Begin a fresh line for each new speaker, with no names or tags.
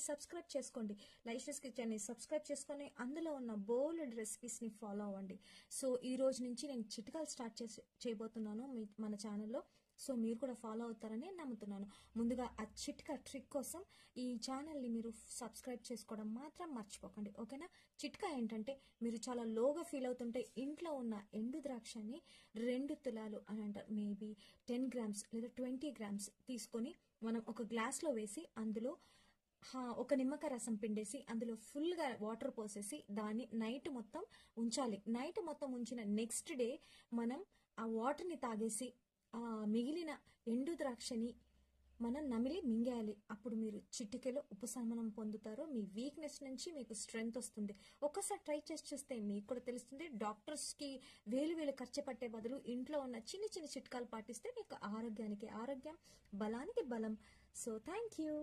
Subscribe చేసుకోండి. లైషస్ kitchen ని subscribe చేసుకొని అందులో ఉన్న బోల్డ్ రెసిపీస్ ని ఫాలో అవ్వండి. సో ఈ రోజు నుంచి నేను చిట్కాలు స్టార్ట్ చేయబోతున్నాను మన ఛానల్లో. సో మీరు కూడా ఫాలో అవుతారని నమ్ముతున్నాను. ముందుగా ఆ చిట్కా ట్రిక్ కోసం ఈ ఛానల్ని మీరు సబ్స్క్రైబ్ చేసుకోవడం మాత్రం మర్చిపోకండి, ఓకేనా? చిట్కా ఏంటంటే, మీరు చాలా లోగా ఫీల్ అవుతుంటే ఇంట్లో ఉన్న ఎండు ద్రాక్షని 2 తులాలు అని అంటారు, మేబీ 10 గ్రామ్స్ లేదా 20 గ్రామ్స్ తీసుకొని మనం ఒక గ్లాస్లో వేసి అందులో ఒక నిమ్మకాయ రసం పిండేసి అందులో ఫుల్గా వాటర్ పోసేసి దాన్ని నైట్ మొత్తం ఉంచాలి. నైట్ మొత్తం ఉంచిన నెక్స్ట్ డే మనం ఆ వాటర్ని తాగేసి ఆ మిగిలిన ఎండు ద్రాక్షని మనం నమిలి మింగేయాలి. అప్పుడు మీరు చిటికెలో ఉపశమనం పొందుతారు. మీ వీక్నెస్ నుంచి మీకు స్ట్రెంగ్త్ వస్తుంది. ఒక్కసారి ట్రై చేసి చూస్తే మీకు కూడా తెలుస్తుంది. డాక్టర్స్కి వేలు ఖర్చు పట్టే బదులు ఇంట్లో ఉన్న చిన్న చిన్న చిట్కాలు పాటిస్తే మీకు ఆరోగ్యానికి ఆరోగ్యం, బలానికి బలం. So thank you.